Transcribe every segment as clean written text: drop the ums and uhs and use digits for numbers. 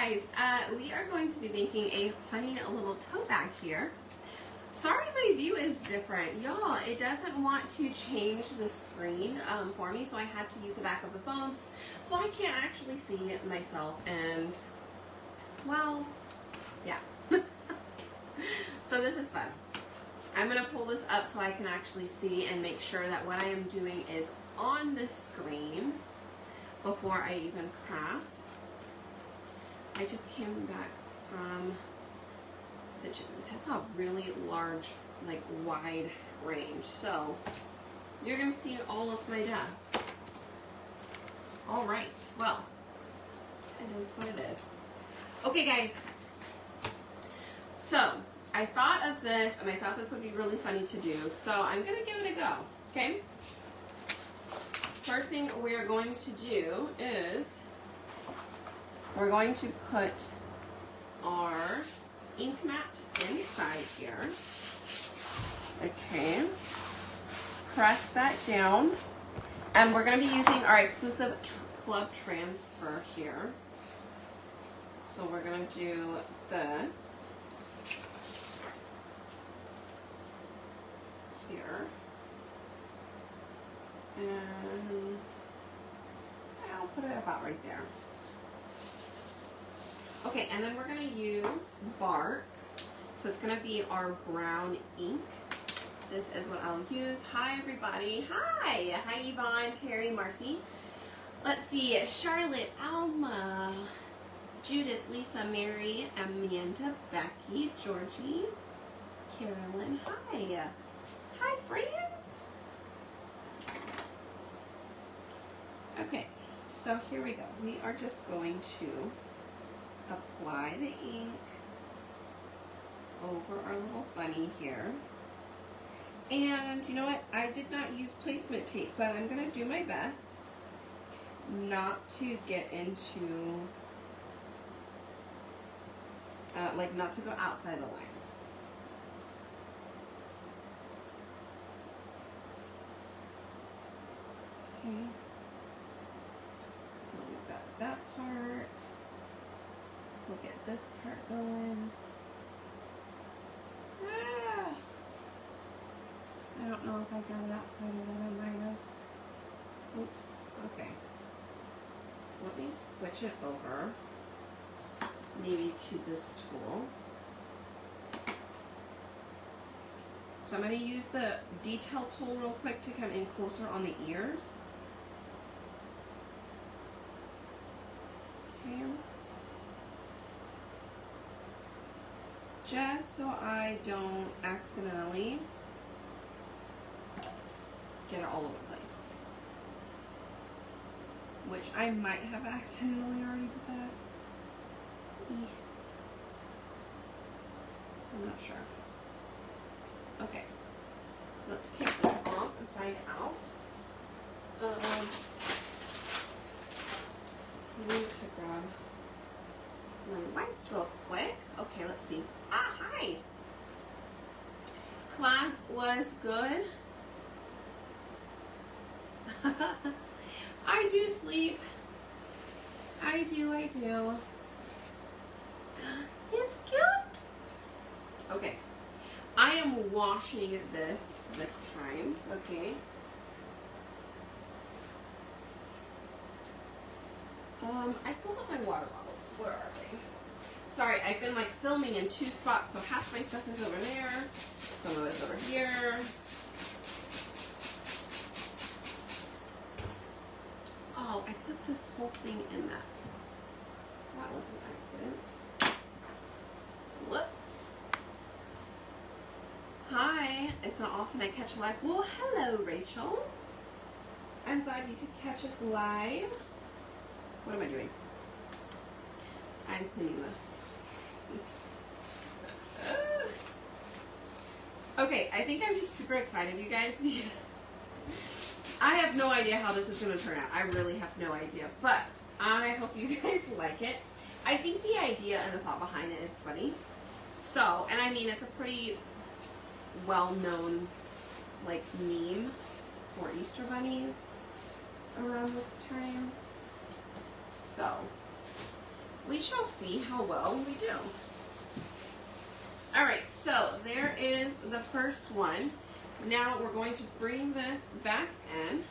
guys, we are going to be making a funny little tote bag here. Sorry my view is different. Y'all, it doesn't want to change the screen for me, so I had to use the back of the phone. So I can't actually see myself and, well, yeah. So this is fun. I'm going to pull this up so I can actually see and make sure that what I am doing is on the screen before I even craft. I just came back from the gym. That's a really large, like wide range. So you're going to see all of my desk. All right. Well, it is what it is. Okay, guys. So I thought of this, and I thought this would be really funny to do. So I'm going to give it a go. Okay. First thing we're going to do is we're going to put our ink mat inside here. Okay. Press that down. And we're going to be using our exclusive club transfer here. So we're going to do this here. And I'll put it about right there. Okay, and then we're going to use bark. So it's going to be our brown ink. This is what I'll use. Hi, everybody. Hi. Hi, Yvonne, Terry, Marcy. Let's see. Charlotte, Alma, Judith, Lisa, Mary, Amanda, Becky, Georgie, Carolyn. Hi. Hi, friends. Okay, so here we go. We are just going to apply the ink over our little bunny here. And you know what? I did not use placement tape, but I'm going to do my best not to get into, like not to go outside the lines. Okay. So we've got that part. We'll get this part going. Ah! I don't know if I got it outside of that. I might have. Oops. Okay. Let me switch it over. Maybe to this tool. So I'm going to use the detail tool real quick to come in closer on the ears. Okay. Just so I don't accidentally get it all over the place. Which I might have accidentally already did that. I'm not sure. Okay. Let's take this off and find out. I need to grab my wipes real quick. Okay, let's see. Ah, hi. Class was good. I do sleep. I do. It's cute. Okay. I am washing this time. Okay. I filled up my water bottles. Where are they? Sorry, I've been like filming in two spots, so half my stuff is over there, some of it's over here. Oh, I put this whole thing in that. That was an accident. Whoops. Hi, it's not often I catch live. Well, hello, Rachel. I'm glad you could catch us live. What am I doing? I'm cleaning this. Okay, I think I'm just super excited, you guys, because I have no idea how this is going to turn out. I really have no idea, but I hope you guys like it. I think the idea and the thought behind it is funny. So, and I mean, it's a pretty well-known, like, meme for Easter bunnies around this time. So, we shall see how well we do. All right, so there is the first one. Now we're going to bring this back in,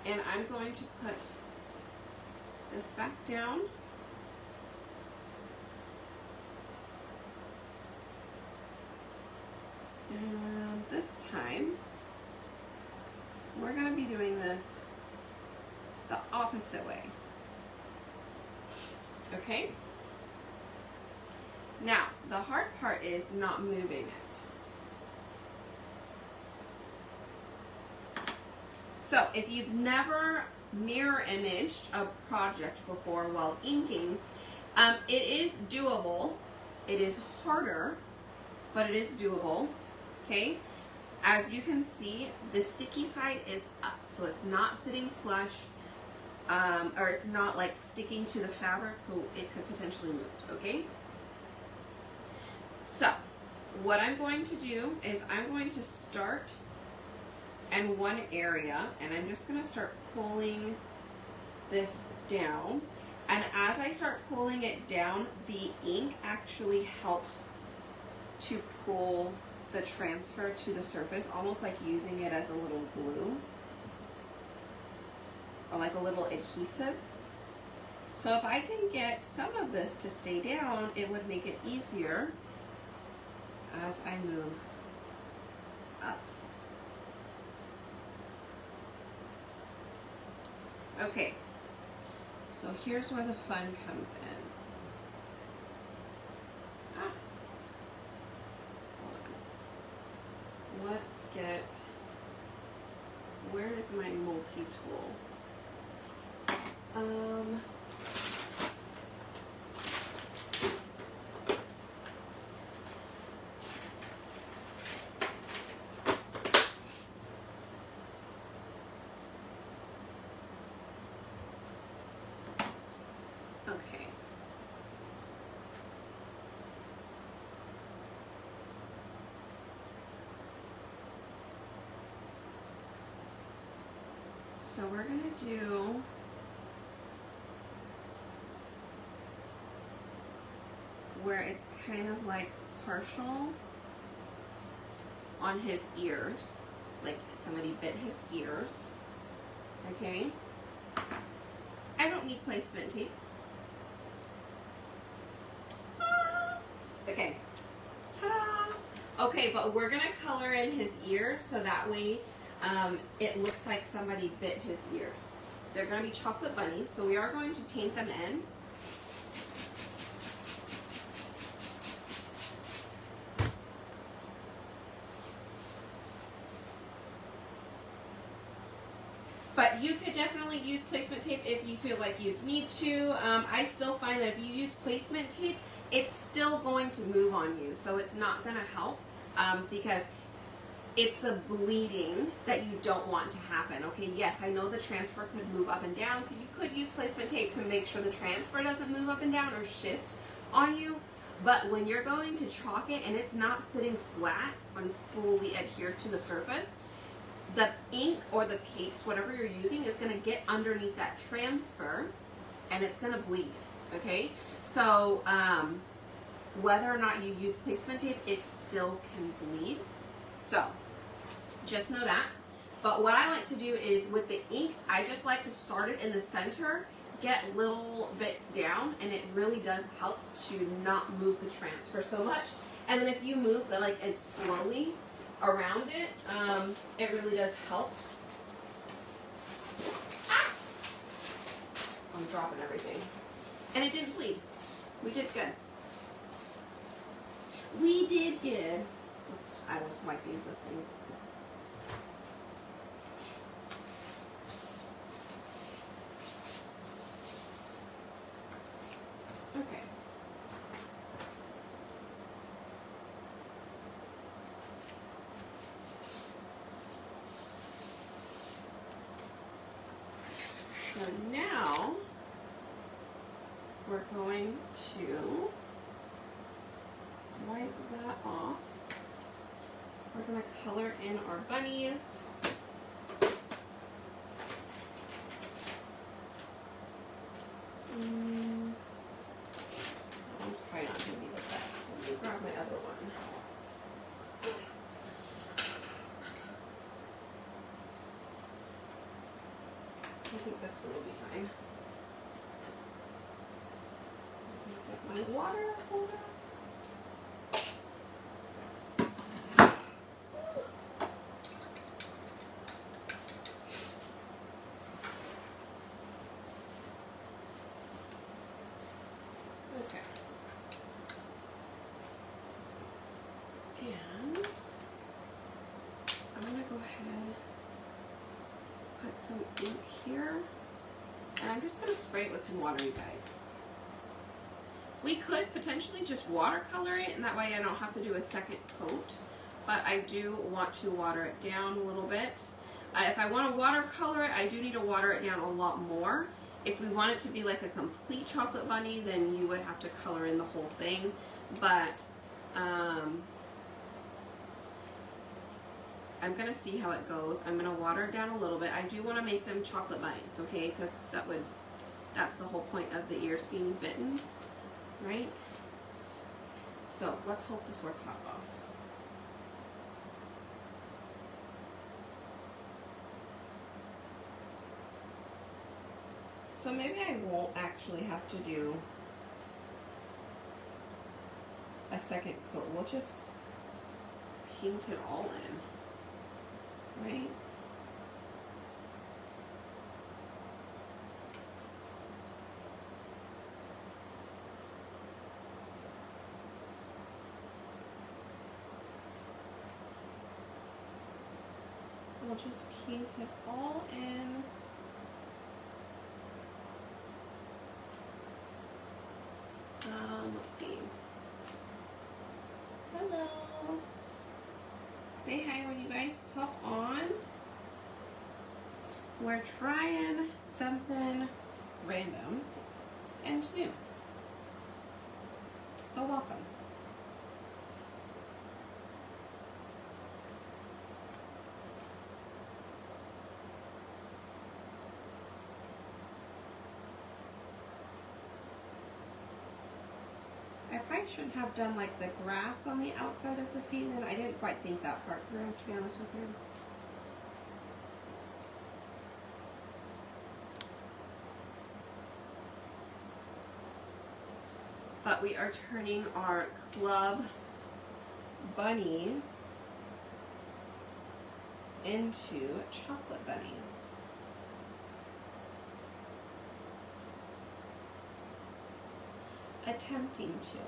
and I'm going to put this back down. And this time, we're going to be doing this the opposite way. Okay? Now, the hard part is not moving it. So, if you've never mirror imaged a project before while inking, it is doable. It is harder, but it is doable. Okay? As you can see, the sticky side is up, so it's not sitting flush, or it's not like sticking to the fabric, so it could potentially move, okay? So, what I'm going to do is I'm going to start in one area, and I'm just going to start pulling this down. And as I start pulling it down, the ink actually helps to pull the transfer to the surface, almost like using it as a little glue or like a little adhesive. So if I can get some of this to stay down, it would make it easier as I move up. Okay, so here's where the fun comes in. Let's get, where is my multi-tool? Okay. So we're going to do where it's kind of like partial on his ears, like somebody bit his ears, okay? I don't need placement tape. Okay, ta-da! Okay, but we're gonna color in his ears so that way it looks like somebody bit his ears. They're gonna be chocolate bunnies, so we are going to paint them in. But you could definitely use placement tape if you feel like you need to. I still find that if you use placement tape, it's still going to move on you. So it's not going to help because it's the bleeding that you don't want to happen. Okay, yes, I know the transfer could move up and down, so you could use placement tape to make sure the transfer doesn't move up and down or shift on you. But when you're going to chalk it and it's not sitting flat and fully adhered to the surface, the ink or the paste, whatever you're using, is going to get underneath that transfer and it's going to bleed, okay? So whether or not you use placement tape, it still can bleed. So just know that. But what I like to do is with the ink, I just like to start it in the center, get little bits down, and it really does help to not move the transfer so much. And then if you move it slowly around it, it really does help. Ah! I'm dropping everything. And it didn't bleed. We did good. We did good. Oops, I was wiping the thing. Okay. So now we're going to wipe that off. We're going to color in our bunnies. I think this one will be fine. Let me get my water holder. Okay. And I'm gonna go ahead, put some ink here, and I'm just gonna spray it with some water, you guys. We could potentially just watercolor it, and that way I don't have to do a second coat, but I do want to water it down a little bit. If I want to watercolor it, I do need to water it down a lot more. If we want it to be like a complete chocolate bunny, then you would have to color in the whole thing, but I'm gonna see how it goes. I'm gonna water it down a little bit. I do want to make them chocolate bunnies, okay? Because that's the whole point of the ears being bitten, right? So let's hope this works out well. So maybe I won't actually have to do a second coat. We'll just paint it all in, right? We'll just paint it all in. Let's see. Hello. Say hi when you guys pop on. We're trying something random and new. So welcome. I probably shouldn't have done like the grass on the outside of the feet, and I didn't quite think that part through, to be honest with you. But we are turning our club bunnies into chocolate bunnies. Attempting to.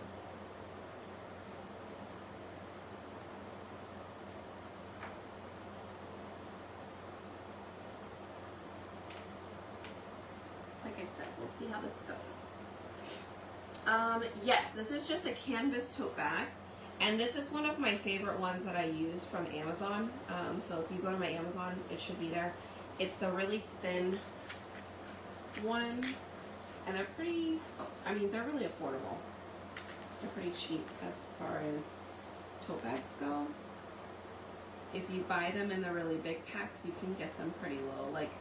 Like I said, we'll see how this goes. Yes, this is just a canvas tote bag, and this is one of my favorite ones that I use from Amazon. So if you go to my Amazon, it should be there. It's the really thin one. And they're pretty, I mean, they're really affordable. They're pretty cheap as far as tote bags go. If you buy them in the really big packs, you can get them pretty low. Like,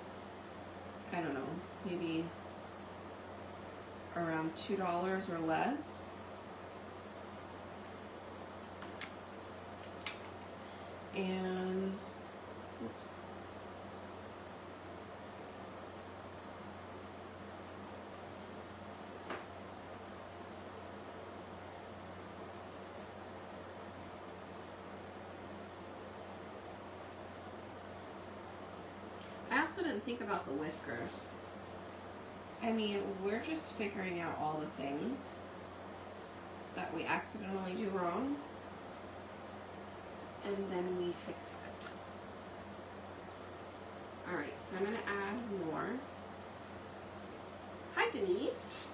I don't know, maybe around $2 or less. And, oops. I also didn't think about the whiskers. I mean, we're just figuring out all the things that we accidentally do wrong, and then we fix it. Alright, so I'm going to add more. Hi, Denise.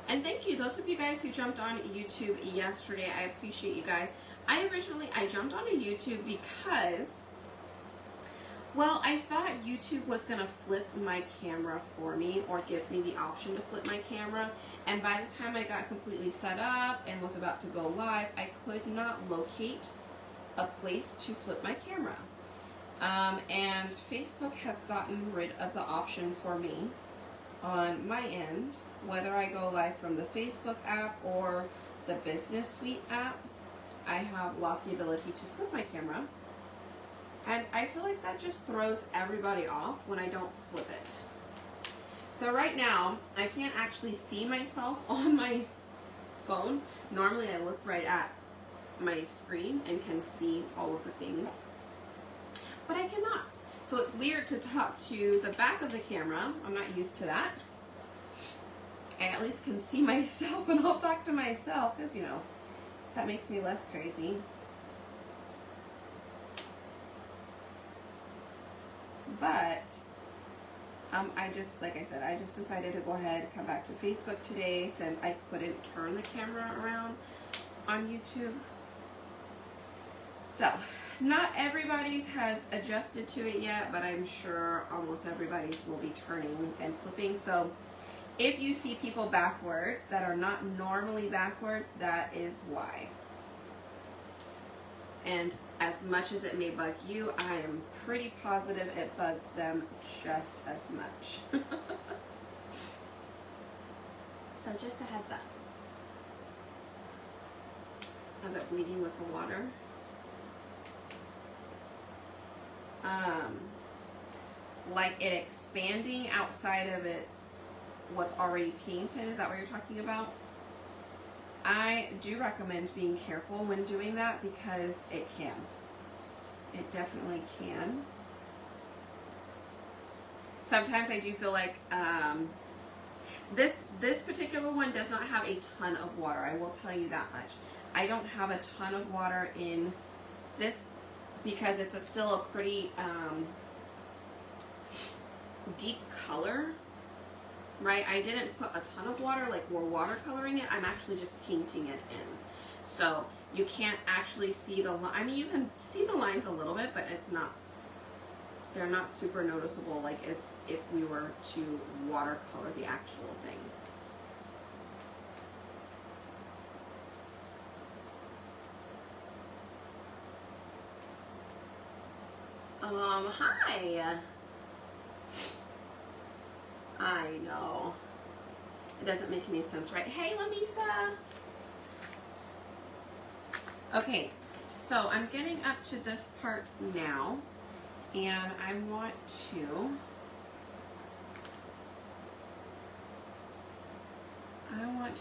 And thank you, those of you guys who jumped on YouTube yesterday. I appreciate you guys. I jumped onto YouTube because, well, I thought YouTube was going to flip my camera for me, or give me the option to flip my camera. And by the time I got completely set up and was about to go live, I could not locate a place to flip my camera. And Facebook has gotten rid of the option for me on my end, whether I go live from the Facebook app or the Business Suite app. I have lost the ability to flip my camera. And I feel like that just throws everybody off when I don't flip it. So right now, I can't actually see myself on my phone. Normally I look right at my screen and can see all of the things, but I cannot. So it's weird to talk to the back of the camera. I'm not used to that. I at least can see myself and I'll talk to myself because, you know, that makes me less crazy. But I just, like I said, I just decided to go ahead and come back to Facebook today since I couldn't turn the camera around on YouTube. So, not everybody's has adjusted to it yet, but I'm sure almost everybody's will be turning and flipping. So, if you see people backwards that are not normally backwards, that is why. And as much as it may bug you, I am pretty positive it bugs them just as much. So just a heads up. Of it bleeding with the water. Like it expanding outside of what's already painted. Is that what you're talking about? I do recommend being careful when doing that because it can. It definitely can. Sometimes I do feel like this particular one does not have a ton of water. I will tell you that much. I don't have a ton of water in this because it's still a pretty deep color. Right, I didn't put a ton of water like we're watercoloring it. I'm actually just painting it in. So you can't actually see the line. I mean, you can see the lines a little bit, but they're not super noticeable like as if we were to watercolor the actual thing. Hi. I know. It doesn't make any sense, right? Hey, Lamisa. Okay, so I'm getting up to this part now, and I want to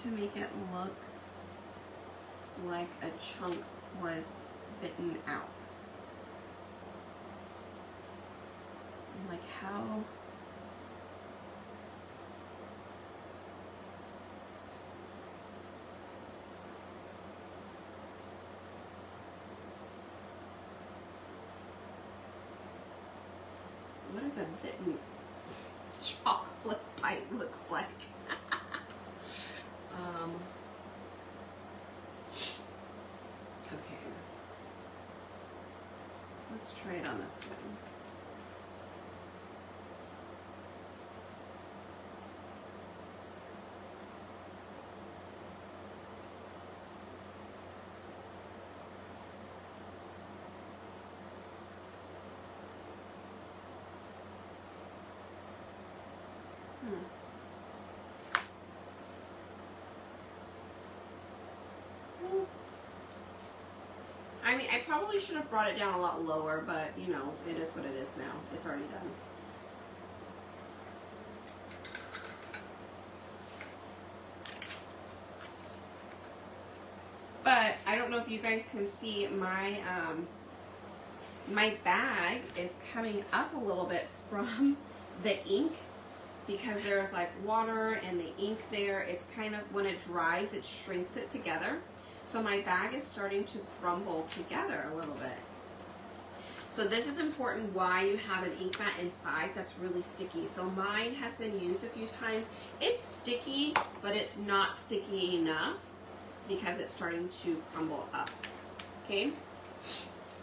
make it look like a chunk was bitten out. Like how... What does a bitten chocolate bite look like? Okay. Let's try it on this one. I mean, I probably should have brought it down a lot lower, but you know, it is what it is now. It's already done. But I don't know if you guys can see my my bag is coming up a little bit from the ink because there's like water and the ink there. It's kind of, when it dries, it shrinks it together. So my bag is starting to crumble together a little bit. So this is important why you have an ink mat inside that's really sticky. So mine has been used a few times. It's sticky, but it's not sticky enough because it's starting to crumble up. Okay?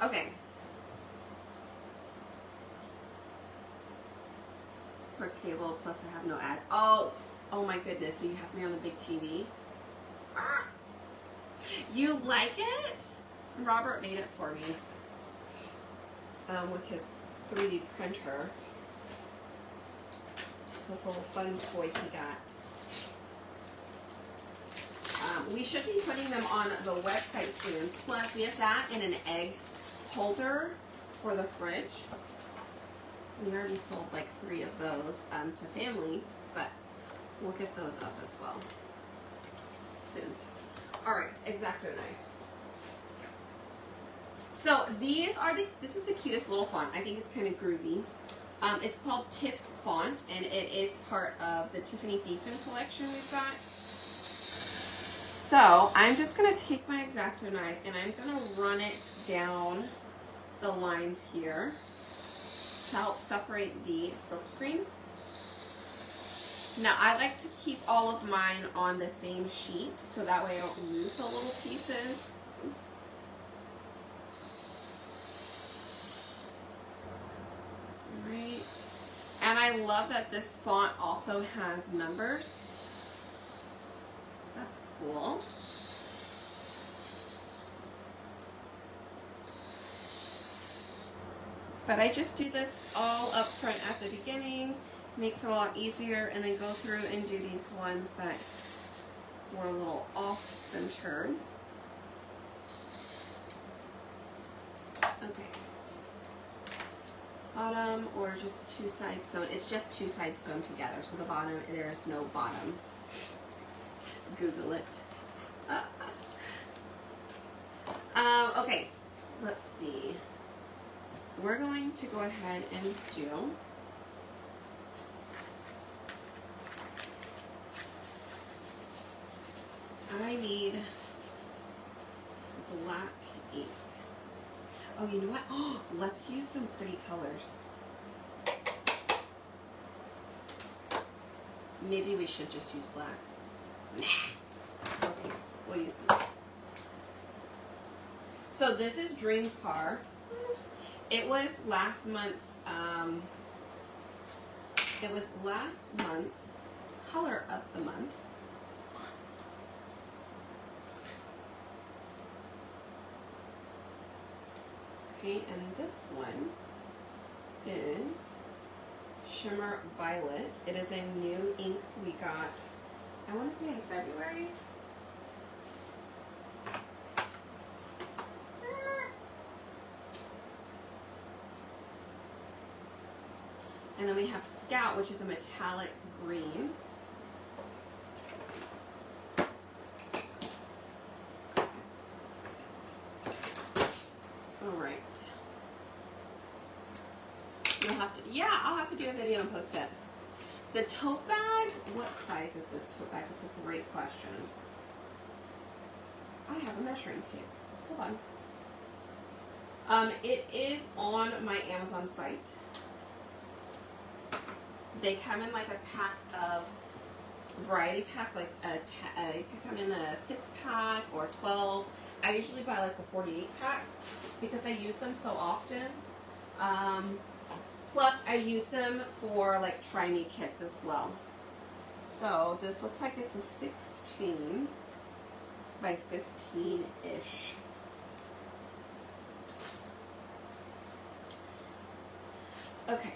Okay. For cable, plus I have no ads. Oh my goodness, so you have me on the big TV? Ah! You like it? Robert made it for me with his 3D printer. This little fun toy he got. We should be putting them on the website soon. Plus, we have that in an egg holder for the fridge. We already sold like 3 of those to family, but we'll get those up as well soon. All right, X-Acto knife. So this is the cutest little font. I think it's kind of groovy. It's called Tiff's Font, and it is part of the Tiffany Thiessen collection we've got. So I'm just gonna take my X-Acto knife and I'm gonna run it down the lines here to help separate the silkscreen. Now I like to keep all of mine on the same sheet so that way I don't lose the little pieces. Oops. Right. And I love that this font also has numbers. That's cool. But I just do this all up front at the beginning. Makes it a lot easier, and then go through and do these ones that were a little off-centered. Okay. Bottom or just 2 sides sewn. It's just 2 sides sewn together. So the bottom, there is no bottom. Google it. Okay, let's see. We're going to go ahead and do I need black ink. Oh, you know what? Oh, let's use some pretty colors. Maybe we should just use black. Nah. Okay, we'll use these. So this is Dream Car. It was last month's color of the month. Okay, and this one is Shimmer Violet. It is a new ink we got, I want to say in February. And then we have Scout, which is a metallic green. All right. You'll have to, yeah, I'll have to do a video and post it. The tote bag, what size is this tote bag? It's a great question. I have a measuring tape. Hold on. It is on my Amazon site. They come in like a pack of variety pack, like it could come in a 6-pack or 12. I usually buy like the 48-pack because I use them so often. Plus I use them for like try me kits as well. So this looks like it's a 16 by 15-ish. Okay.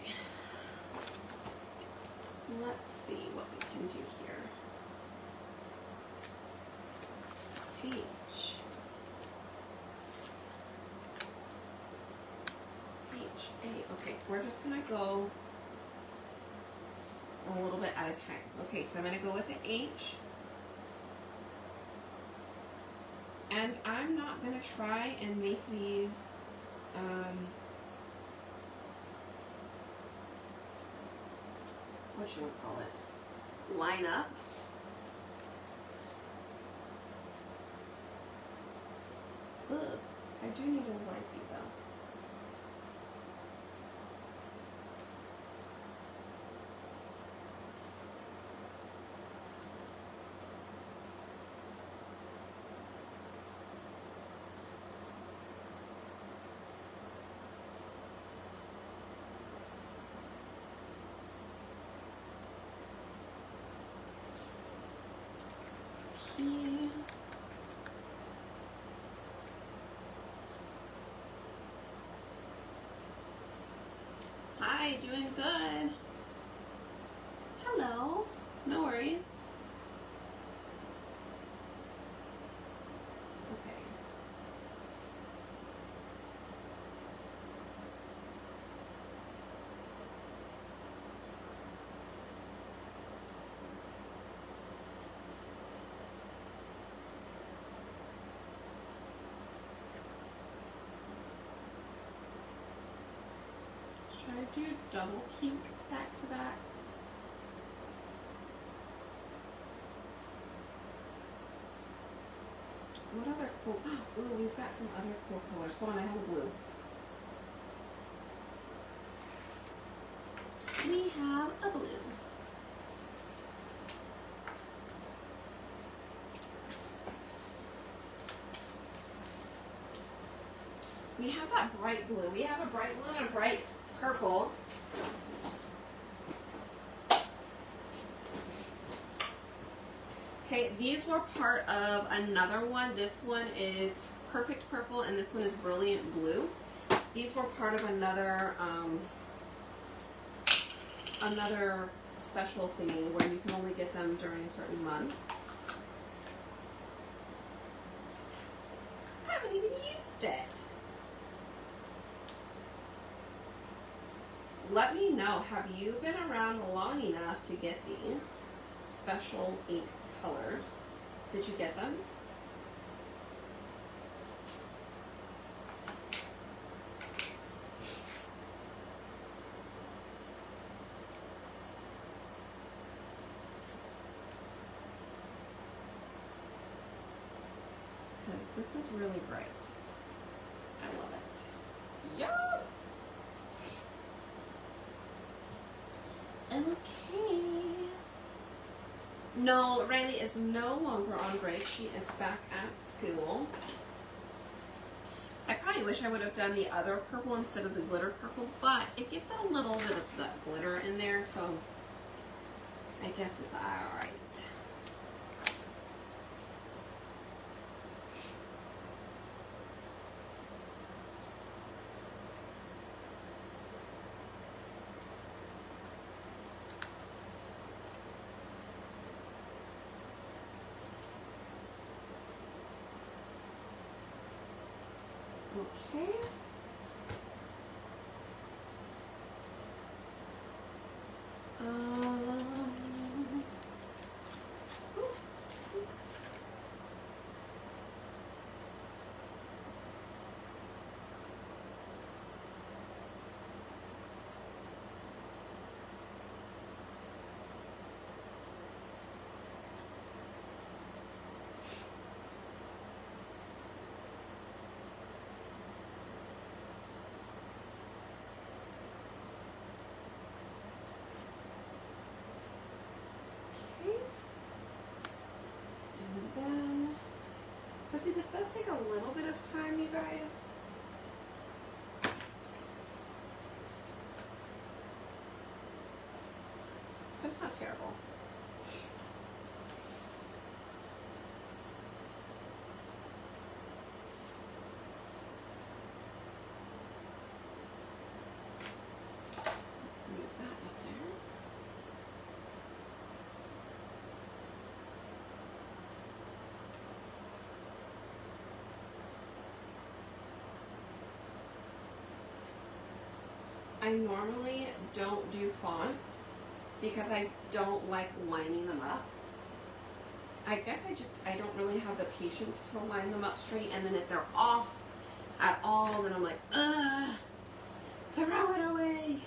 Let's see what we can do here. H. A. Okay, we're just gonna go a little bit at a time. Okay, so I'm gonna go with the H. And I'm not gonna try and make these what should we call it? Line up. Ugh, I do need a wipey though. Hi, doing good. Hello. No worries. Okay. Should I do double pink back to back? What other cool? Ooh, we've got some other cool colors. Hold on, I have a blue. We have a blue. We have that bright blue. We have a bright blue and a bright purple. Okay, these were part of another one. This one is perfect purple and this one is brilliant blue. These were part of another another special thingy where you can only get them during a certain month. I haven't even used it. Let me know, have you been around long enough to get these special ink colors? Did you get them? Because this is really bright. I love it. Yes! Okay. No, Riley is no longer on break. She is back at school. I probably wish I would have done the other purple instead of the glitter purple, but it gives it a little bit of that glitter in there, so I guess it's alright. Okay. So see, this does take a little bit of time, you guys. But it's not terrible. Let's move that up there. I normally don't do fonts because I don't like lining them up. I guess I don't really have the patience to line them up straight, and then if they're off at all, then I'm like, throw it away.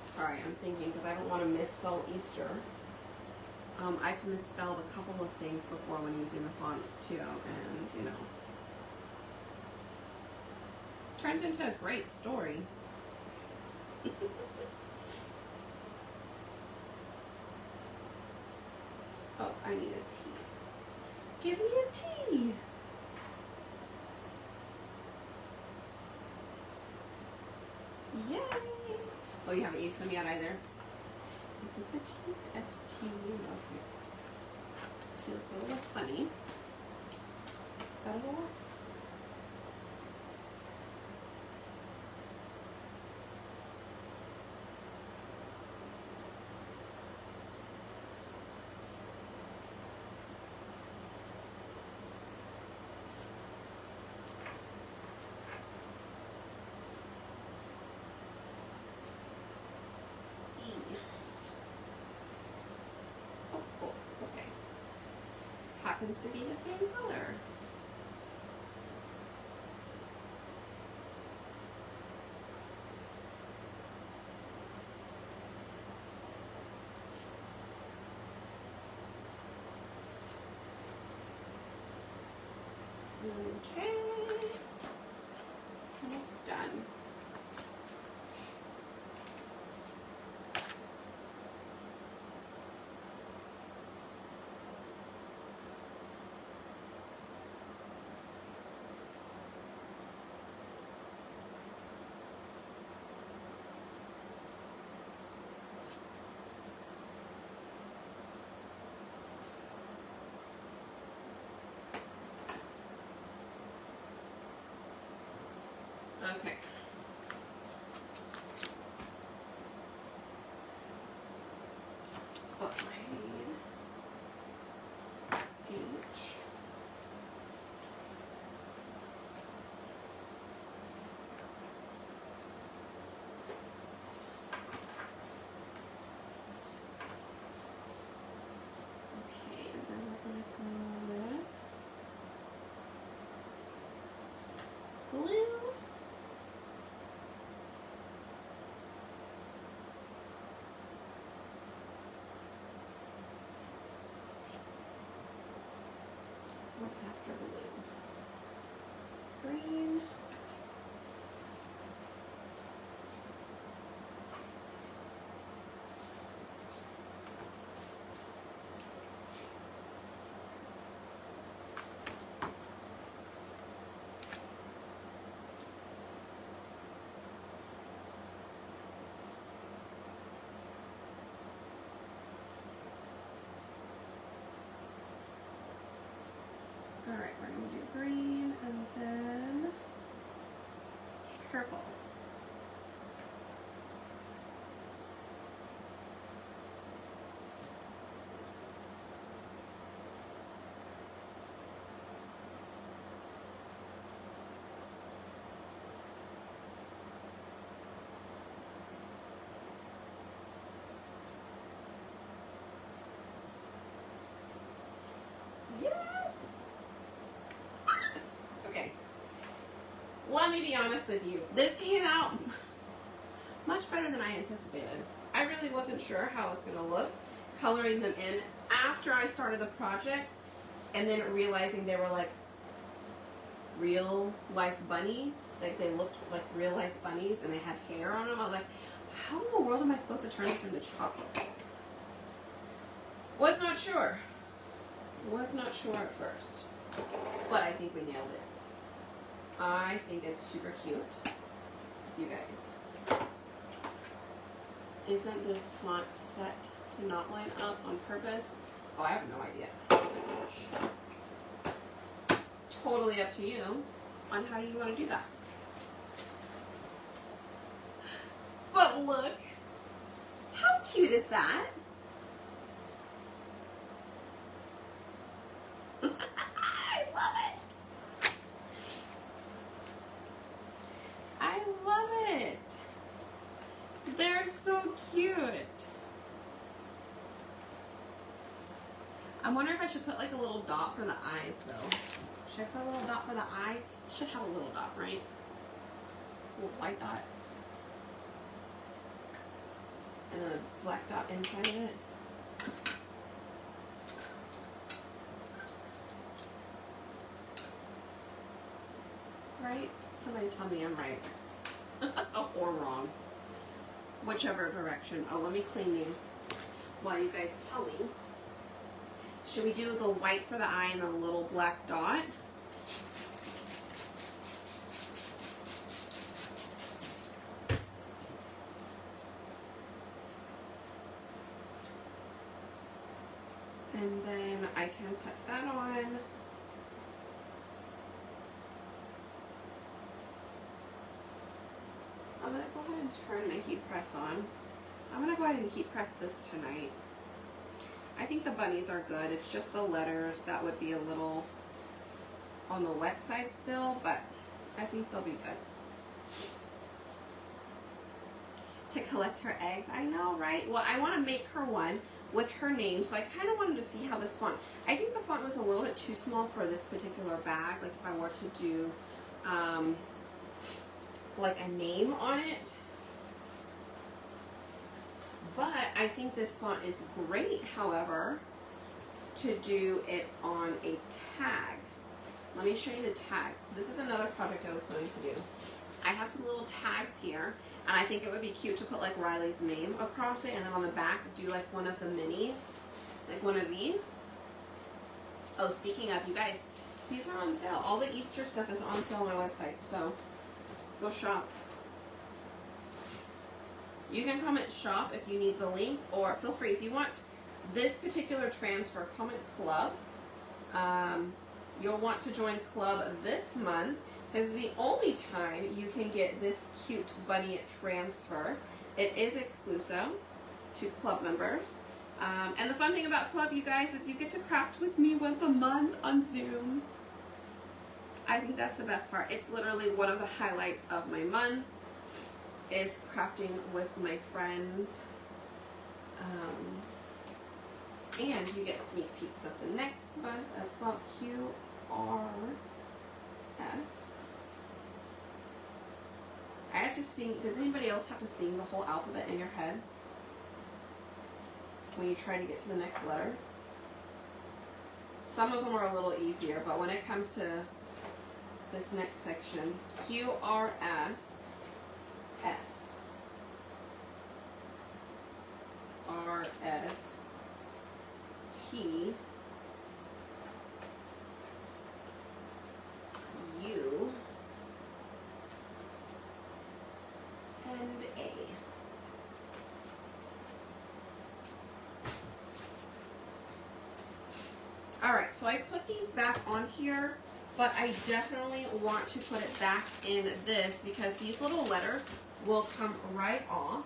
Sorry, I'm thinking because I don't want to misspell Easter. I've misspelled a couple of things before when using the fonts too, and you know. Turns into a great story. Oh, I need a tea. Give me a tea. Yay. Oh, you haven't used them yet either. This is the tea. S-T. Okay. Tea look a little funny. That'll work. Happens to be the same color. Okay. Almost done. Okay. Oh, I need each. Okay, and then we're going to go with blue. What's after blue? Green. All right, we're going to do green and then purple. Yes! Okay. Let me be honest with you. This came out much better than I anticipated. I really wasn't sure how it was going to look coloring them in after I started the project, and then realizing they were like real life bunnies. Like they looked like real life bunnies and they had hair on them. I was like, how in the world am I supposed to turn this into chocolate? Was not sure. Was not sure at first. But I think we nailed it. I think it's super cute. You guys. Isn't this font set to not line up on purpose? Oh, I have no idea. Totally up to you on how you want to do that. But look, how cute is that? I love it. I love it. They're so cute. I wonder if I should put like a little dot for the eyes though. Should I put a little dot for the eye? Should have a little dot, right? A little white dot. And then a black dot inside of it. Right? Somebody tell me I'm right. Or wrong. Whichever direction. Oh, let me clean these while you guys tell me. Should we do the white for the eye and a little black dot? And then I can put that on. I'm going to go ahead and turn my heat press on. I'm going to go ahead and heat press this tonight. I think the bunnies are good. It's just the letters that would be a little on the wet side still, but I think they'll be good. To collect her eggs. I know, right? Well, I want to make her one with her name, so I kind of wanted to see how this font. I think the font was a little bit too small for this particular bag. Like if I were to do like a name on it. But I think this font is great, however, to do it on a tag. let me show you the tags. This is another project I was going to do. I have some little tags here, and I think it would be cute to put like Riley's name across it, and then on the back do like one of the minis, like one of these. Oh, speaking of, you guys, these are on sale. All the Easter stuff is on sale on my website, so go shop. You can comment shop if you need the link, or feel free if you want this particular transfer, comment club. You'll want to join club this month. This is the only time you can get this cute bunny transfer. It is exclusive to club members. And the fun thing about club, you guys, is you get to craft with me once a month on Zoom. I think that's the best part. It's literally one of the highlights of my month, is crafting with my friends. And you get sneak peeks of the next month as well. QRS. I have to sing. Does anybody else have to sing the whole alphabet in your head when you try to get to the next letter? Some of them are a little easier, but when it comes to this next section, QRS, S, RS, T, U, and A. Alright, so I put these back on here, but I definitely want to put it back in this because these little letters will come right off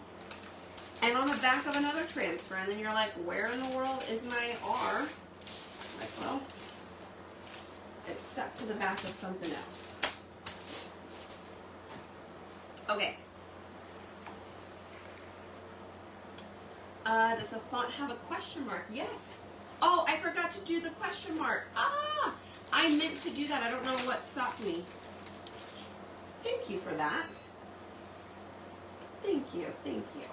and on the back of another transfer, and then you're like, where in the world is my R? Like, well, it's stuck to the back of something else. Okay. Does the font have a question mark? Yes. Oh, I forgot to do the question mark. Ah, I meant to do that. I don't know what stopped me. Thank you for that. Thank you, thank you.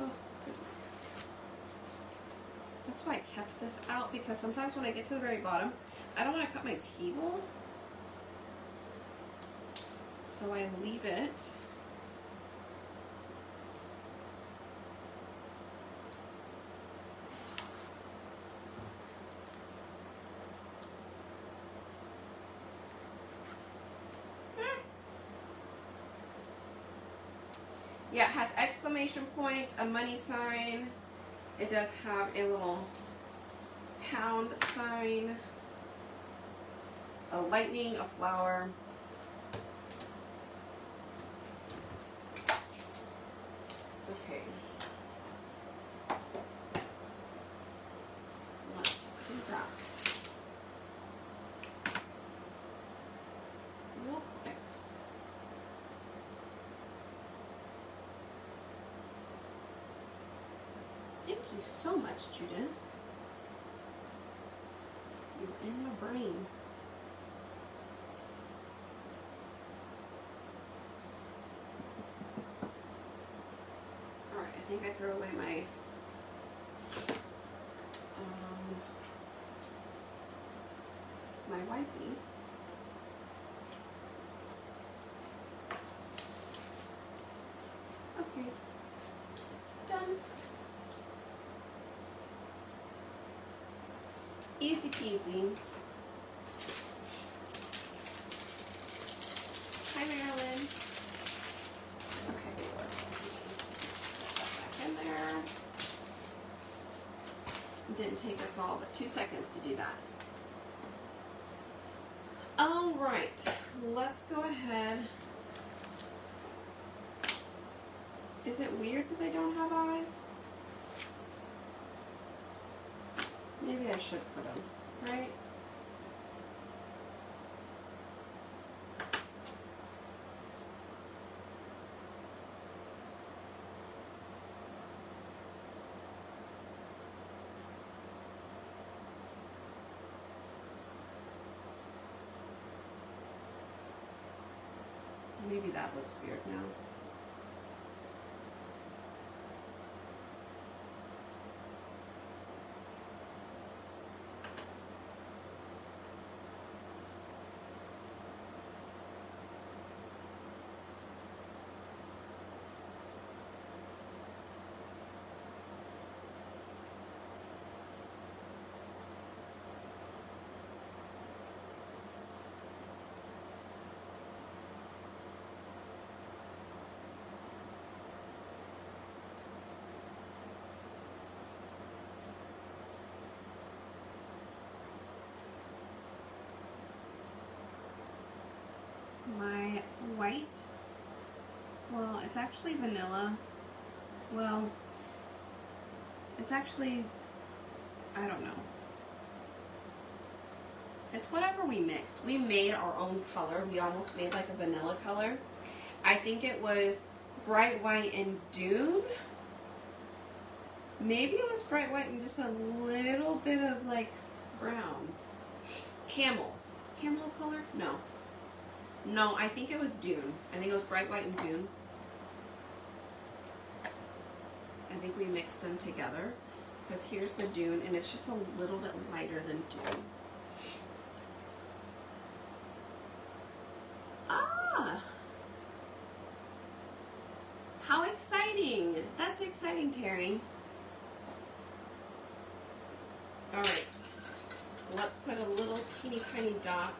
Oh, goodness. That's why I kept this out, because sometimes when I get to the very bottom, I don't want to cut my table. So I leave it. Yeah, it has exclamation point, a money sign. It does have a little pound sign, a lightning, a flower. Okay. Let's do that. Real quick. Thank you so much, Judith. You're in my brain. Alright, I think I threw away my wipey. Okay. Done. Easy peasy. Hi, Marilyn. Okay, back in there. Didn't take us all but 2 seconds to do that. All right, let's go ahead. Is it weird that they don't have eyes? Maybe I should put them, right? Maybe that looks weird now. white. Well, it's actually vanilla. Well, it's actually, I don't know. It's whatever we mixed. We made our own color. We almost made like a vanilla color. I think it was bright white and dune. Maybe it was bright white and just a little bit of like brown. Camel. Is camel a color? No. No, I think it was dune. I think it was bright white and dune. I think we mixed them together because here's the dune and it's just a little bit lighter than dune. Ah! How exciting! That's exciting, Terry. All right, let's put a little teeny tiny dot.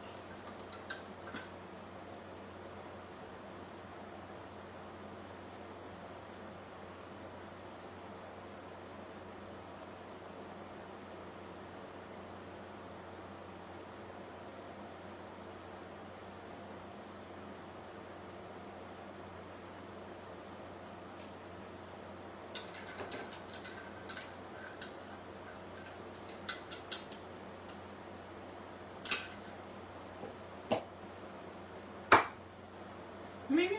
Maybe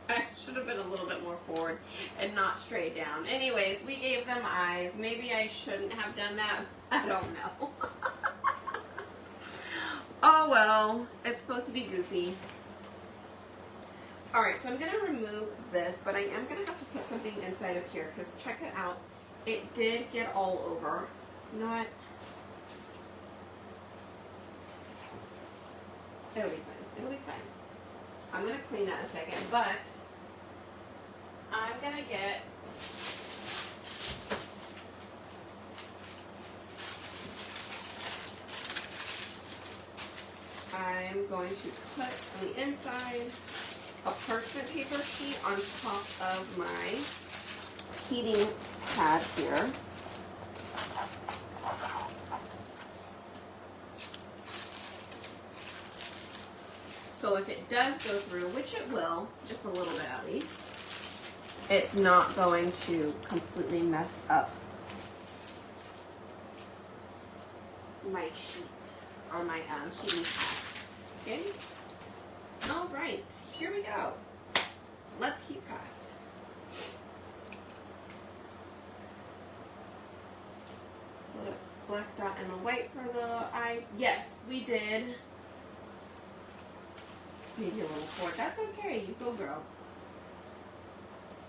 I should have been a little bit more forward and not straight down. Anyways, we gave them eyes. Maybe I shouldn't have done that. I don't know. Oh well, it's supposed to be goofy. Alright, so I'm going to remove this, but I am going to have to put something inside of here because check it out. It did get all over. You know what? It'll be fine. It'll be fine. I'm going to clean that in a second, but I'm going to get I'm going to put on the inside a parchment paper sheet on top of my heating pad here. So if it does go through, which it will, just a little bit at least, it's not going to completely mess up my sheet or my heating pad. Okay? All right, here we go. Let's heat press. Put a black dot and a white for the eyes. Yes, we did. Maybe a little forward. That's okay. You go, girl.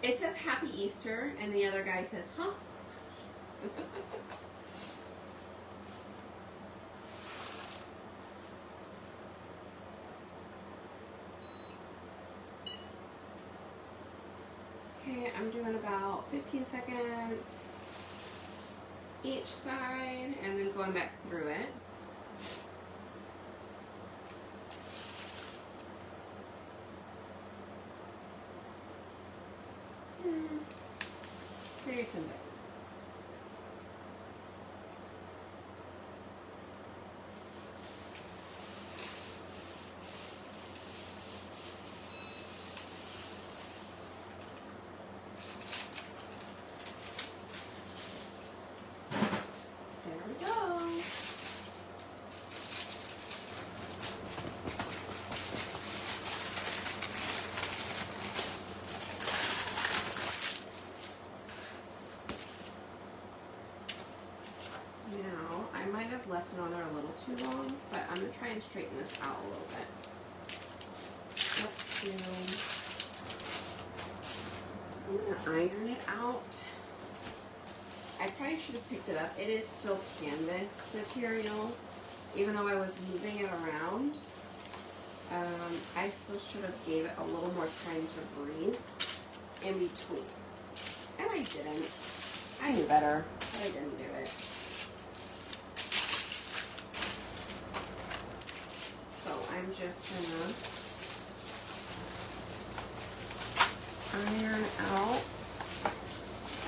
It says Happy Easter, and the other guy says, huh? Okay, I'm doing about 15 seconds each side, and then going back through it. Maybe 10 seconds. There we go. Now, I might have left it on there a little too long, but I'm going to try and straighten this out a little bit. Let's do, I'm going to iron it out. I probably should have picked it up. It is still canvas material, even though I was moving it around. I still should have gave it a little more time to breathe in between. And I didn't. I knew better, but I didn't do it. So I'm just gonna iron out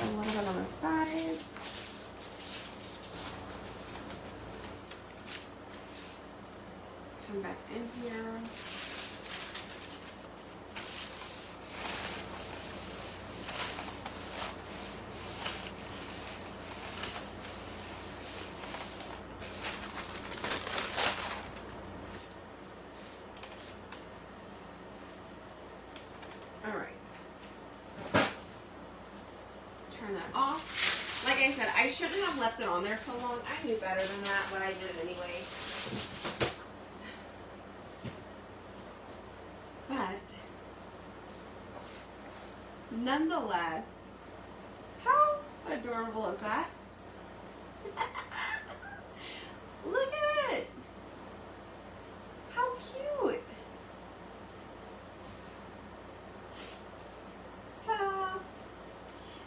a little bit on the sides. Come back in here. I shouldn't have left it on there so long. I knew better than that, but I did it anyway. But nonetheless, how adorable is that? Look at it. How cute. Ta!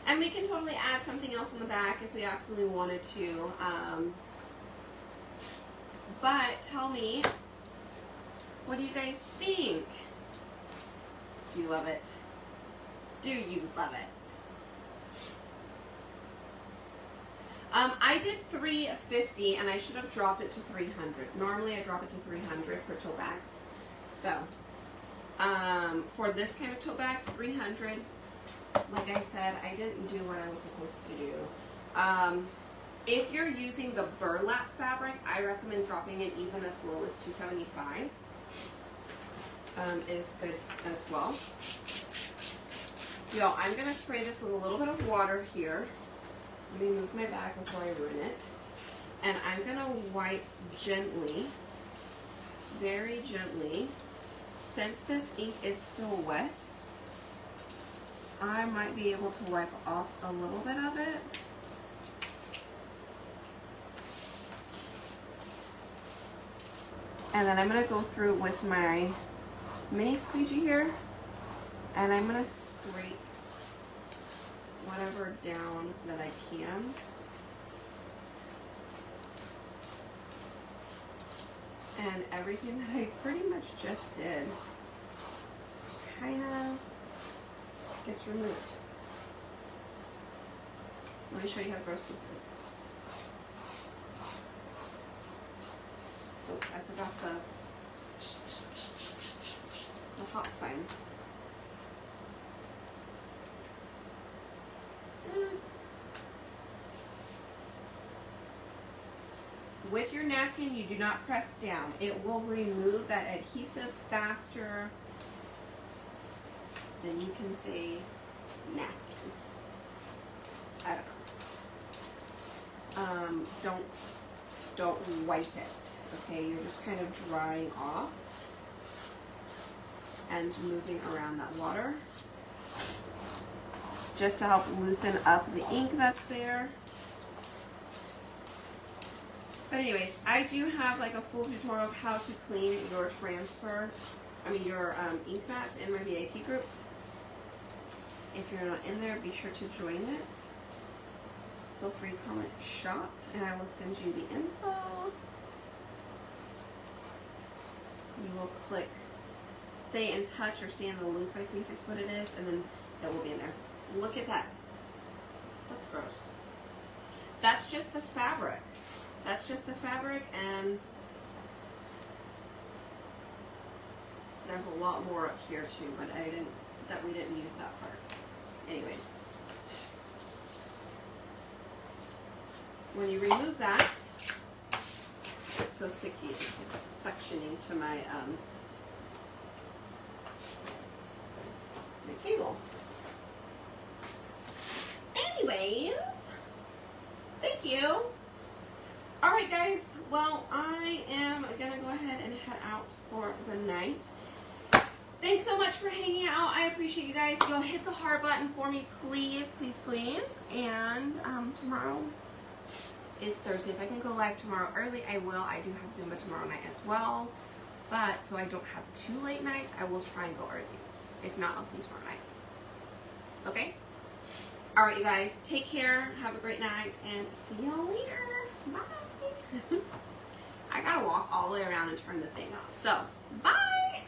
And we can totally add something else in the back if we absolutely wanted to. But tell me, what do you guys think? Do you love it? Do you love it? I did $350 and I should have dropped it to $300. Normally I drop it to $300 for tote bags. So, for this kind of tote bag, $300. Like I said, I didn't do what I was supposed to do. If you're using the burlap fabric, I recommend dropping it even as low as $275. Is good as well. Y'all, I'm going to spray this with a little bit of water here. Let me move my bag before I ruin it. And I'm going to wipe gently, very gently. Since this ink is still wet, I might be able to wipe off a little bit of it. And then I'm going to go through with my mini squeegee here, and I'm going to scrape whatever down that I can. And everything that I pretty much just did kind of gets removed. Let me show you how gross this is. Oh, I forgot the hot sign. With your napkin, you do not press down. It will remove that adhesive faster than you can say napkin. I don't know. Don't wipe it. Okay, you're just kind of drying off and moving around that water just to help loosen up the ink that's there. But anyways, I do have like a full tutorial of how to clean your your ink mats in my VIP group. If you're not in there, be sure to join it. Feel free to comment shop and I will send you the info. You will click stay in touch or stay in the loop, I think is what it is, and then it will be in there. Look at that. That's gross. That's just the fabric. That's just the fabric, and there's a lot more up here too, but we didn't use that part. Anyways. When you remove that, it's so sticky, it's suctioning to my table. Anyways, thank you. All right, guys. Well, I am gonna go ahead and head out for the night. Thanks so much for hanging out. I appreciate you guys. Go hit the heart button for me, please, please, please. And tomorrow is Thursday. If I can go live tomorrow early, I will. I do have Zumba tomorrow night as well. But so I don't have 2 late nights, I will try and go early. If not, I'll see you tomorrow night. Okay? All right, you guys. Take care. Have a great night, and see y'all later. Bye. I gotta walk all the way around and turn the thing off. So, bye.